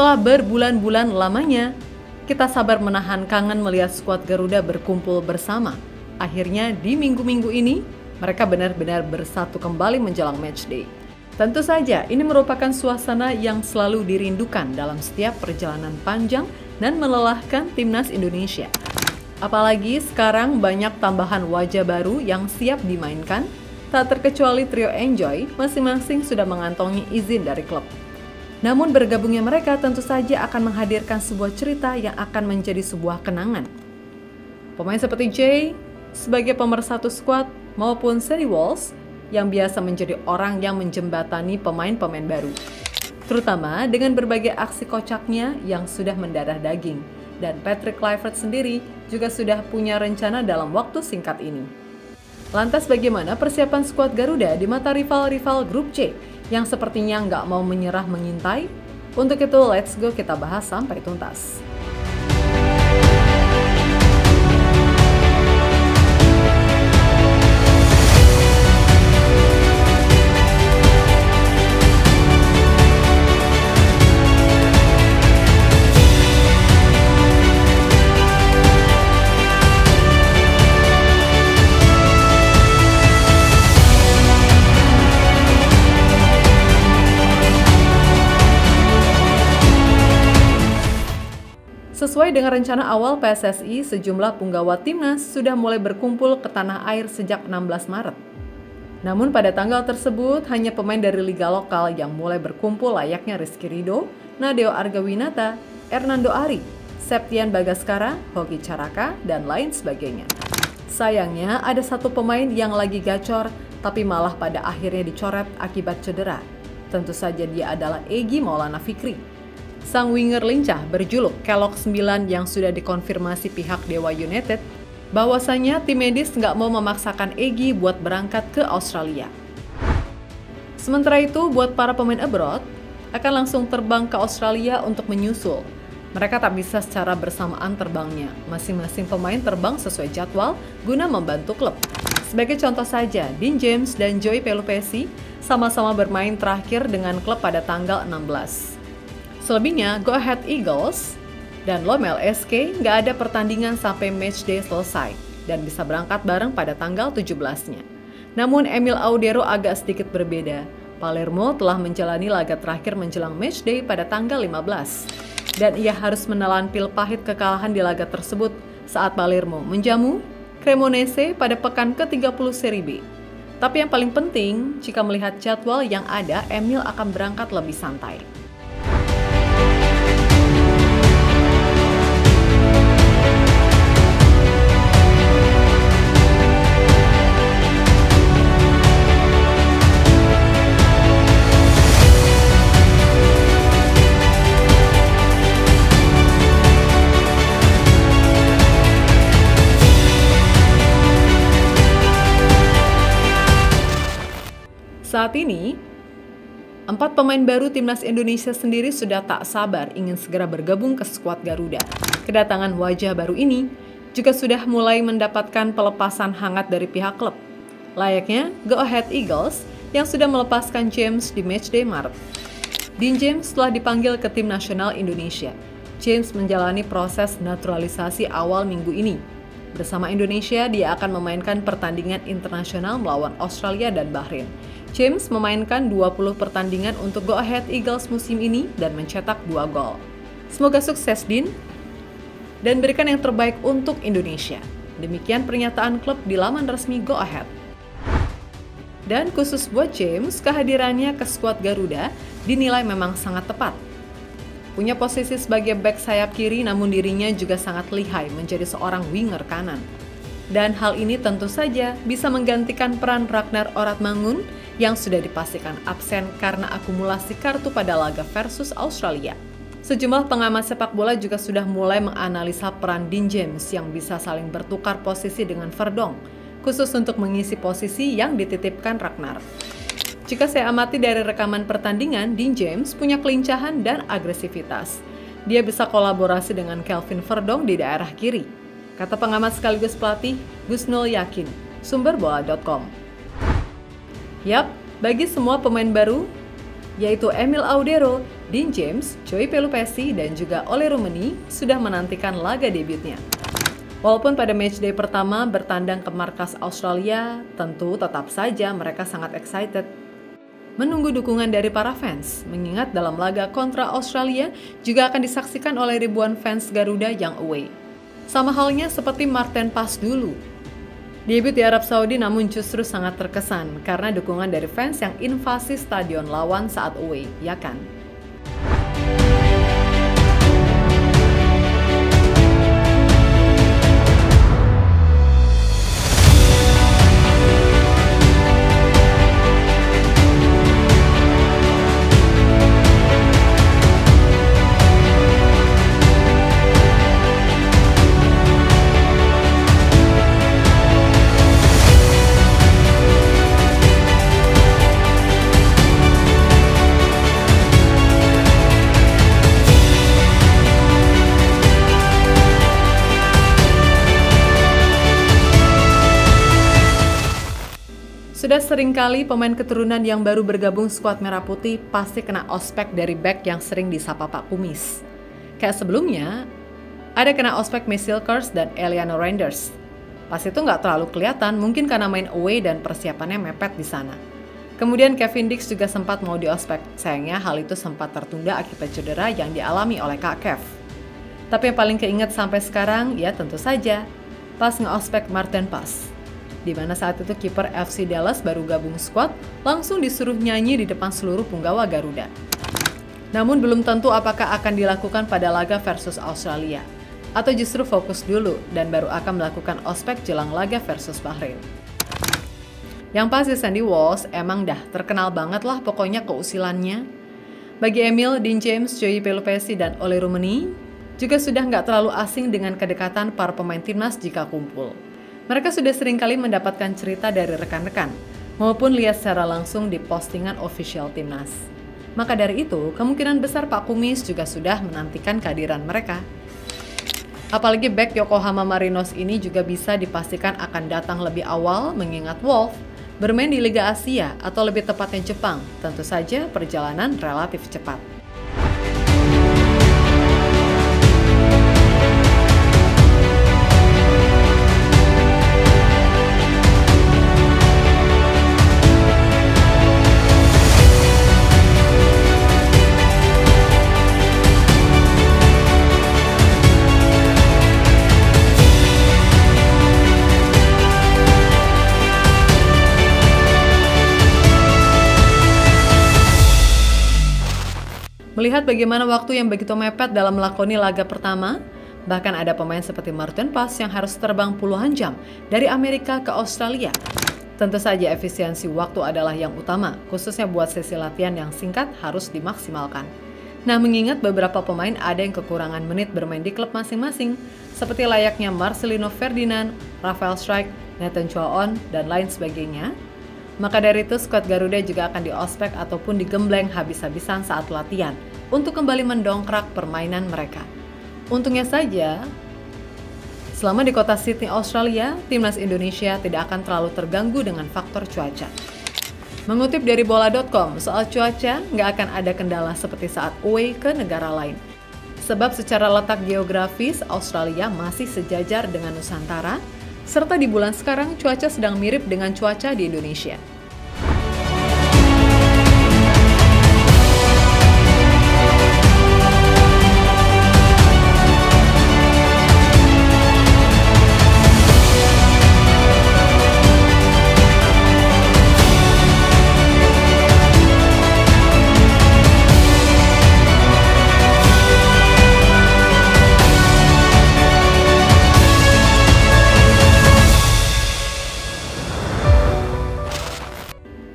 Setelah berbulan-bulan lamanya, kita sabar menahan kangen melihat skuad Garuda berkumpul bersama. Akhirnya di minggu-minggu ini, mereka benar-benar bersatu kembali menjelang matchday. Tentu saja ini merupakan suasana yang selalu dirindukan dalam setiap perjalanan panjang dan melelahkan timnas Indonesia. Apalagi sekarang banyak tambahan wajah baru yang siap dimainkan, tak terkecuali trio Enjoy masing-masing sudah mengantongi izin dari klub. Namun bergabungnya mereka tentu saja akan menghadirkan sebuah cerita yang akan menjadi sebuah kenangan. Pemain seperti Jay sebagai pemersatu skuad maupun Sadie Walsh yang biasa menjadi orang yang menjembatani pemain-pemain baru. Terutama dengan berbagai aksi kocaknya yang sudah mendarah daging. Dan Patrick Kluivert sendiri juga sudah punya rencana dalam waktu singkat ini. Lantas bagaimana persiapan skuad Garuda di mata rival-rival grup C yang sepertinya nggak mau menyerah mengintai? Untuk itu, let's go kita bahas sampai tuntas. Sesuai dengan rencana awal PSSI, sejumlah punggawa timnas sudah mulai berkumpul ke tanah air sejak 16 Maret. Namun pada tanggal tersebut, hanya pemain dari liga lokal yang mulai berkumpul layaknya Rizky Ridho, Nadeo Argawinata, Hernando Ari, Septian Bagaskara, Hoki Caraka, dan lain sebagainya. Sayangnya ada satu pemain yang lagi gacor, tapi malah pada akhirnya dicoret akibat cedera. Tentu saja dia adalah Egy Maulana Fikri. Sang winger lincah berjuluk Kelok 9 yang sudah dikonfirmasi pihak Dewa United bahwasanya tim medis nggak mau memaksakan Egy buat berangkat ke Australia. Sementara itu, buat para pemain abroad akan langsung terbang ke Australia untuk menyusul. Mereka tak bisa secara bersamaan terbangnya. Masing-masing pemain terbang sesuai jadwal guna membantu klub. Sebagai contoh saja, Dean James dan Joey Pelupessy sama-sama bermain terakhir dengan klub pada tanggal 16. Selebihnya, Go Ahead Eagles dan Lommel SK nggak ada pertandingan sampai matchday selesai dan bisa berangkat bareng pada tanggal 17-nya. Namun Emil Audero agak sedikit berbeda. Palermo telah menjalani laga terakhir menjelang matchday pada tanggal 15. Dan ia harus menelan pil pahit kekalahan di laga tersebut saat Palermo menjamu Cremonese pada pekan ke-30 Serie B. Tapi yang paling penting, jika melihat jadwal yang ada, Emil akan berangkat lebih santai. Saat ini, 4 pemain baru timnas Indonesia sendiri sudah tak sabar ingin segera bergabung ke skuad Garuda. Kedatangan wajah baru ini juga sudah mulai mendapatkan pelepasan hangat dari pihak klub. Layaknya Go Ahead Eagles yang sudah melepaskan James di matchday Maret. Dean James telah dipanggil ke tim nasional Indonesia. James menjalani proses naturalisasi awal minggu ini. Bersama Indonesia, dia akan memainkan pertandingan internasional melawan Australia dan Bahrain. James memainkan 20 pertandingan untuk Go Ahead Eagles musim ini dan mencetak 2 gol. Semoga sukses, Dean, dan berikan yang terbaik untuk Indonesia. Demikian pernyataan klub di laman resmi Go Ahead. Dan khusus buat James, kehadirannya ke skuad Garuda dinilai memang sangat tepat. Punya posisi sebagai bek sayap kiri, namun dirinya juga sangat lihai menjadi seorang winger kanan. Dan hal ini tentu saja bisa menggantikan peran Ragnar Oratmangun yang sudah dipastikan absen karena akumulasi kartu pada laga versus Australia. Sejumlah pengamat sepak bola juga sudah mulai menganalisa peran Dean James yang bisa saling bertukar posisi dengan Verdonk, khusus untuk mengisi posisi yang dititipkan Ragnar. Jika saya amati dari rekaman pertandingan, Dean James punya kelincahan dan agresivitas. Dia bisa kolaborasi dengan Kelvin Verdonk di daerah kiri, kata pengamat sekaligus pelatih Gusnul Yakin, sumber bola.com. Yap, bagi semua pemain baru, yaitu Emil Audero, Dean James, Joey Pelupesi, dan juga Ole Rummenigge sudah menantikan laga debutnya. Walaupun pada matchday pertama bertandang ke markas Australia, tentu tetap saja mereka sangat excited menunggu dukungan dari para fans, mengingat dalam laga kontra Australia juga akan disaksikan oleh ribuan fans Garuda yang away. Sama halnya seperti Martin Pas dulu. Debut di Arab Saudi namun justru sangat terkesan karena dukungan dari fans yang invasi stadion lawan saat away, ya kan? Sudah seringkali pemain keturunan yang baru bergabung skuad Merah Putih pasti kena ospek dari back yang sering disapa Pak Kumis. Kayak sebelumnya, ada kena ospek Misilkers dan Eliano Reinders. Pas itu nggak terlalu kelihatan, mungkin karena main away dan persiapannya mepet di sana. Kemudian Kevin Dix juga sempat mau diospek, sayangnya hal itu sempat tertunda akibat cedera yang dialami oleh Kak Kev. Tapi yang paling keinget sampai sekarang, ya tentu saja, pas nge-ospek Martin Pas. Di mana saat itu kiper FC Dallas baru gabung skuad, langsung disuruh nyanyi di depan seluruh punggawa Garuda. Namun belum tentu apakah akan dilakukan pada laga versus Australia, atau justru fokus dulu dan baru akan melakukan ospek jelang laga versus Bahrain. Yang pasti Sandy Walsh emang dah terkenal banget lah pokoknya keusilannya. Bagi Emil, Dean James, Joey Pelupesi, dan Ole Rummenigge juga sudah nggak terlalu asing dengan kedekatan para pemain timnas jika kumpul. Mereka sudah seringkali mendapatkan cerita dari rekan-rekan, maupun lihat secara langsung di postingan official timnas. Maka dari itu, kemungkinan besar Pak Kumis juga sudah menantikan kehadiran mereka. Apalagi bek Yokohama Marinos ini juga bisa dipastikan akan datang lebih awal mengingat Wolf bermain di Liga Asia atau lebih tepatnya Jepang, tentu saja perjalanan relatif cepat. Melihat bagaimana waktu yang begitu mepet dalam melakoni laga pertama, bahkan ada pemain seperti Martin Pas yang harus terbang puluhan jam dari Amerika ke Australia. Tentu saja efisiensi waktu adalah yang utama, khususnya buat sesi latihan yang singkat harus dimaksimalkan. Nah, mengingat beberapa pemain ada yang kekurangan menit bermain di klub masing-masing, seperti layaknya Marcelino Ferdinand, Rafael Strijk, Nathan Choaon, dan lain sebagainya, maka dari itu skuad Garuda juga akan diospek ataupun digembleng habis-habisan saat latihan untuk kembali mendongkrak permainan mereka. Untungnya saja, selama di kota Sydney, Australia, timnas Indonesia tidak akan terlalu terganggu dengan faktor cuaca. Mengutip dari bola.com, soal cuaca nggak akan ada kendala seperti saat away ke negara lain. Sebab secara letak geografis, Australia masih sejajar dengan Nusantara, serta di bulan sekarang cuaca sedang mirip dengan cuaca di Indonesia.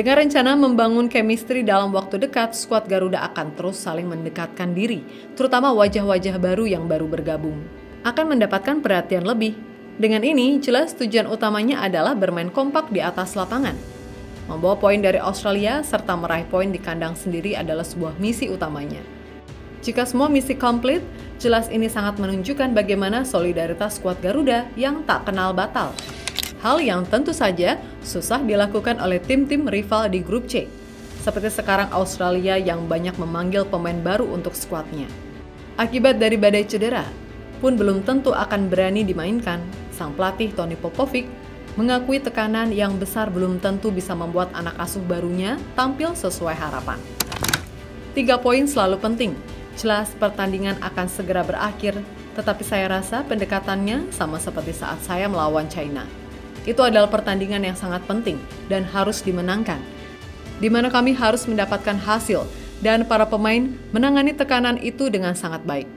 Dengan rencana membangun chemistry dalam waktu dekat, skuad Garuda akan terus saling mendekatkan diri, terutama wajah-wajah baru yang baru bergabung. Akan mendapatkan perhatian lebih. Dengan ini, jelas tujuan utamanya adalah bermain kompak di atas lapangan. Membawa poin dari Australia serta meraih poin di kandang sendiri adalah sebuah misi utamanya. Jika semua misi komplit, jelas ini sangat menunjukkan bagaimana solidaritas skuad Garuda yang tak kenal batal. Hal yang tentu saja susah dilakukan oleh tim-tim rival di grup C. seperti sekarang Australia yang banyak memanggil pemain baru untuk skuadnya. Akibat dari badai cedera pun belum tentu akan berani dimainkan, sang pelatih Tony Popovic mengakui tekanan yang besar belum tentu bisa membuat anak asuh barunya tampil sesuai harapan. 3 poin selalu penting. Jelas pertandingan akan segera berakhir, tetapi saya rasa pendekatannya sama seperti saat saya melawan China. Itu adalah pertandingan yang sangat penting dan harus dimenangkan, di mana kami harus mendapatkan hasil dan para pemain menangani tekanan itu dengan sangat baik.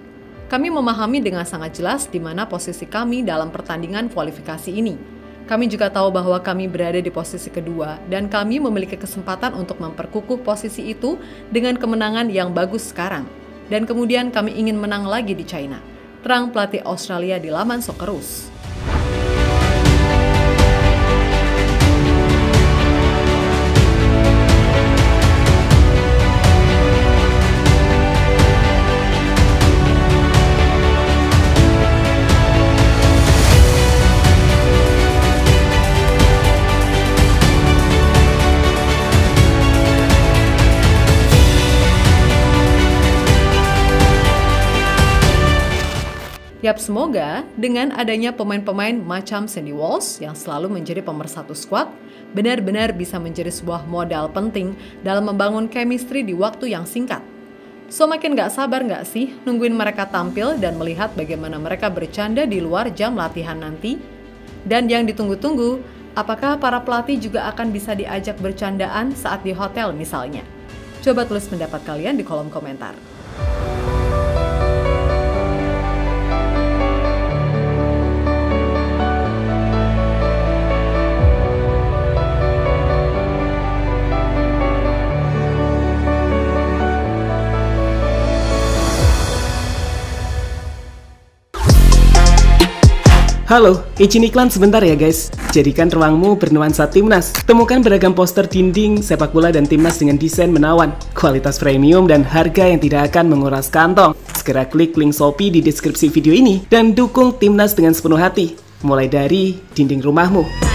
Kami memahami dengan sangat jelas di mana posisi kami dalam pertandingan kualifikasi ini. Kami juga tahu bahwa kami berada di posisi kedua dan kami memiliki kesempatan untuk memperkukuh posisi itu dengan kemenangan yang bagus sekarang. Dan kemudian kami ingin menang lagi di China, terang pelatih Australia di laman Socceroos. Yap, semoga dengan adanya pemain-pemain macam Sandy Walsh yang selalu menjadi pemersatu skuad, benar-benar bisa menjadi sebuah modal penting dalam membangun chemistry di waktu yang singkat. So makin gak sabar gak sih nungguin mereka tampil dan melihat bagaimana mereka bercanda di luar jam latihan nanti? Dan yang ditunggu-tunggu, apakah para pelatih juga akan bisa diajak bercandaan saat di hotel misalnya? Coba tulis pendapat kalian di kolom komentar. Halo, izin iklan sebentar ya guys. Jadikan ruangmu bernuansa timnas. Temukan beragam poster dinding, sepak bola dan timnas dengan desain menawan, kualitas premium dan harga yang tidak akan menguras kantong. Segera klik link Shopee di deskripsi video ini dan dukung timnas dengan sepenuh hati. Mulai dari dinding rumahmu.